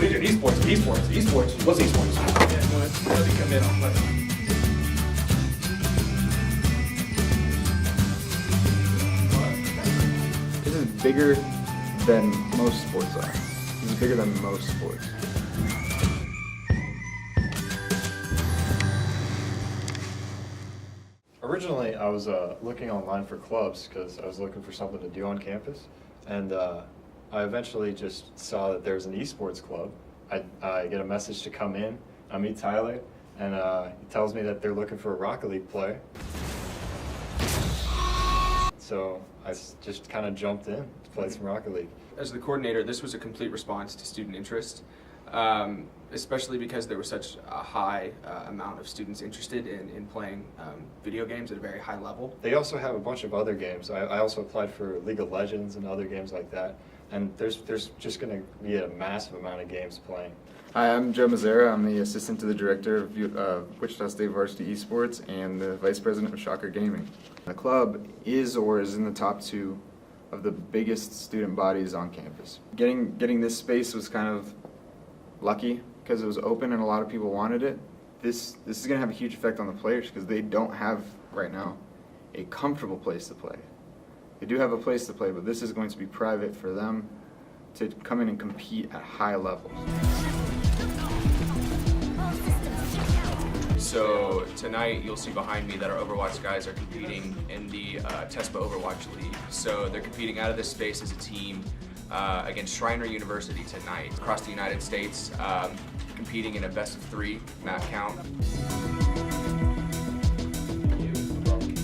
collegiate esports. What's esports? Yeah, no, it's really commit on what. This is bigger than most sports are. This is bigger than most sports. Originally, I was looking online for clubs because I was looking for something to do on campus, and I eventually just saw that there's an esports club. I get a message to come in. I meet Tyler, and he tells me that they're looking for a Rocket League player. So I just kind of jumped in to play some Rocket League. As the coordinator, this was a complete response to student interest, especially because there was such a high amount of students interested in playing video games at a very high level. They also have a bunch of other games. I also applied for League of Legends and other games like that. And there's just going to be a massive amount of games playing. Hi, I'm Joe Mazzara. I'm the assistant to the director of Wichita State Varsity Esports and the vice president of Shocker Gaming. The club is or is in the top 2 of the biggest student bodies on campus. Getting this space was kind of lucky because it was open and a lot of people wanted it. This is going to have a huge effect on the players because they don't have right now a comfortable place to play. They do have a place to play, but this is going to be private for them to come in and compete at high levels. So tonight you'll see behind me that our Overwatch guys are competing in the TESPA Overwatch League. So they're competing out of this space as a team against Shriner University tonight across the United States, competing in a best of 3 map count.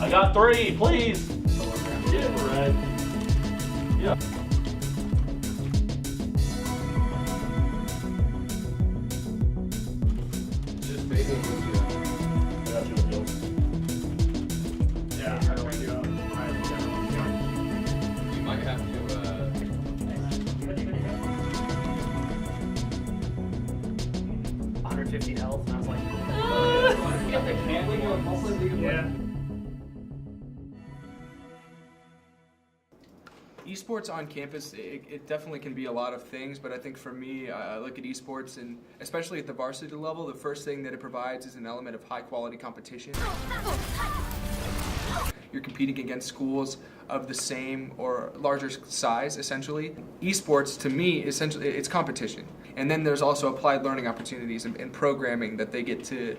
I got 3, please. Yeah, right. Yeah. You might have to 150 health, and I was like, yeah. Esports on campus, it definitely can be a lot of things, but I think for me, I look at esports, and especially at the varsity level, the first thing that it provides is an element of high quality competition. You're competing against schools of the same or larger size, essentially. Esports, to me, essentially, it's competition. And then there's also applied learning opportunities and programming that they get to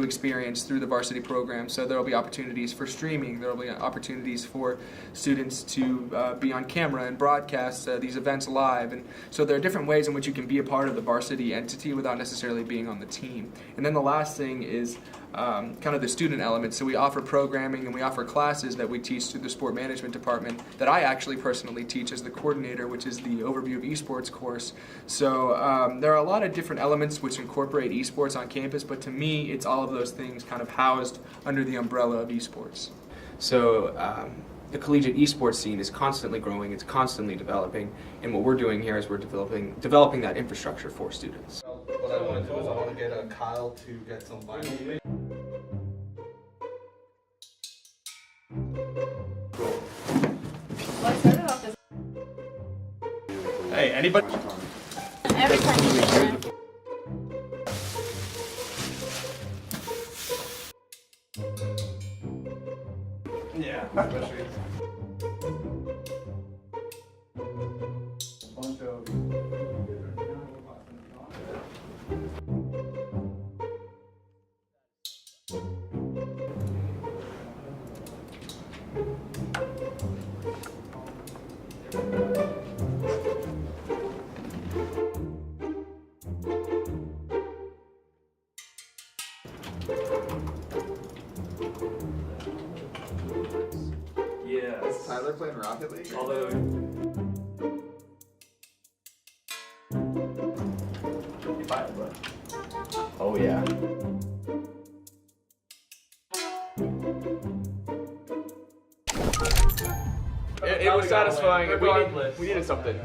experience through the varsity program. So there will be opportunities for streaming. There will be opportunities for students to be on camera and broadcast these events live. And so there are different ways in which you can be a part of the varsity entity without necessarily being on the team. And then the last thing is kind of the student element. So we offer programming and we offer classes that we teach through the sport management department that I actually personally teach as the coordinator, which is the overview of esports course. So there are a lot of different elements which incorporate esports on campus, but to me it's all of those things kind of housed under the umbrella of esports. So the collegiate esports scene is constantly growing, it's constantly developing, and what we're doing here is we're developing that infrastructure for students. What I want to do is I want to get Kyle to get some vinyl. Let's start it off this. Hey, anybody? Every time you do that. Yeah. Yeah. Is Tyler playing Rocket League? Although. Oh yeah. It was satisfying. We needed something.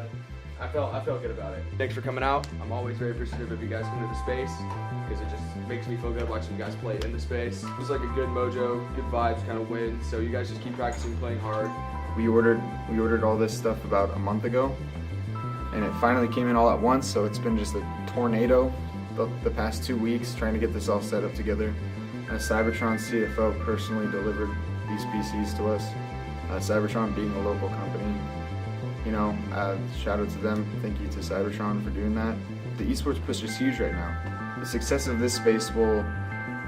I felt good about it. Thanks for coming out. I'm always very appreciative of you guys coming to the space because it just makes me feel good watching you guys play in the space. It's like a good mojo, good vibes kind of win. So you guys just keep practicing, playing hard. We ordered all this stuff about a month ago, and it finally came in all at once, so it's been just a tornado the past 2 weeks trying to get this all set up together. Cybertron CFO personally delivered these PCs to us. Cybertron being a local company, shout out to them. Thank you to Cybertron for doing that. The esports push is huge right now. The success of this space will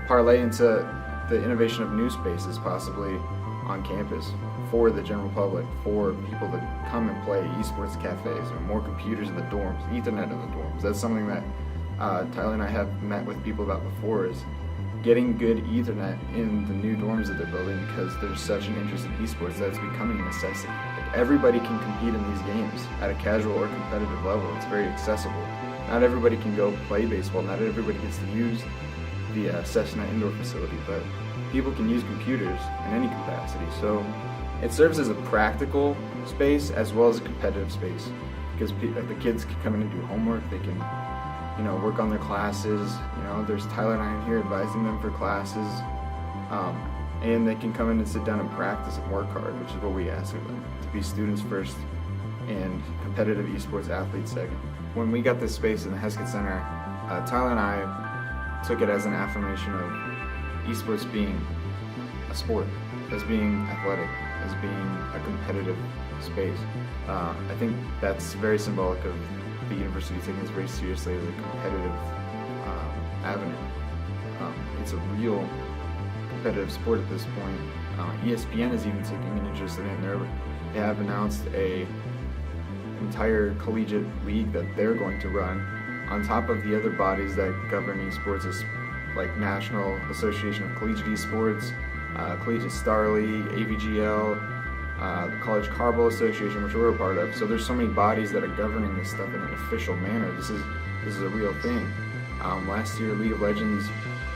parlay into the innovation of new spaces possibly on campus for the general public, for people to come and play esports cafes or more computers in the dorms, Ethernet in the dorms. That's something that Tyler and I have met with people about before, is getting good Ethernet in the new dorms that they're building, because there's such an interest in esports that it's becoming a necessity. Like, everybody can compete in these games at a casual or competitive level. It's very accessible. Not everybody can go play baseball. Not everybody gets to use the Cessna indoor facility, but people can use computers in any capacity. So it serves as a practical space as well as a competitive space, because the kids can come in and do homework. They can, work on their classes. There's Tyler and I in here advising them for classes, and they can come in and sit down and practice and work hard, which is what we ask of them, to be students first and competitive esports athletes second. When we got this space in the Heskett Center, Tyler and I took it as an affirmation of esports being a sport, as being athletic, as being a competitive space. I think that's very symbolic of the university taking this very seriously as a competitive avenue. It's a real competitive sport at this point. ESPN is even taking an interest in it. They have announced an entire collegiate league that they're going to run on top of the other bodies that govern esports, like National Association of Collegiate Esports, Collegiate Star League, AVGL, the College Carball Association, which we're a part of. So there's so many bodies that are governing this stuff in an official manner. This is a real thing. Last year, League of Legends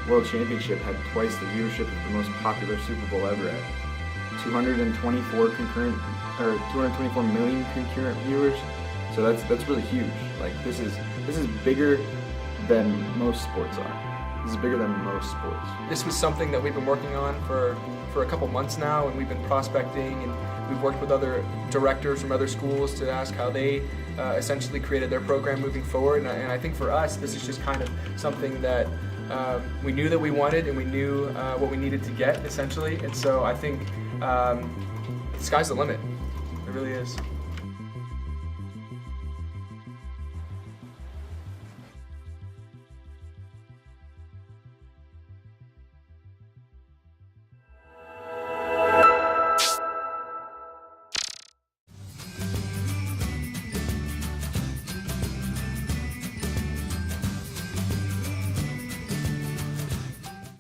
World Championship had twice the viewership of the most popular Super Bowl ever at 224 million concurrent viewers. So that's really huge. Like, this is bigger than most sports are. This is bigger than most sports. This was something that we've been working on for a couple months now, and we've been prospecting, and we've worked with other directors from other schools to ask how they essentially created their program moving forward. And I think for us, this is just kind of something that we knew that we wanted, and we knew what we needed to get, essentially. And so I think the sky's the limit. It really is.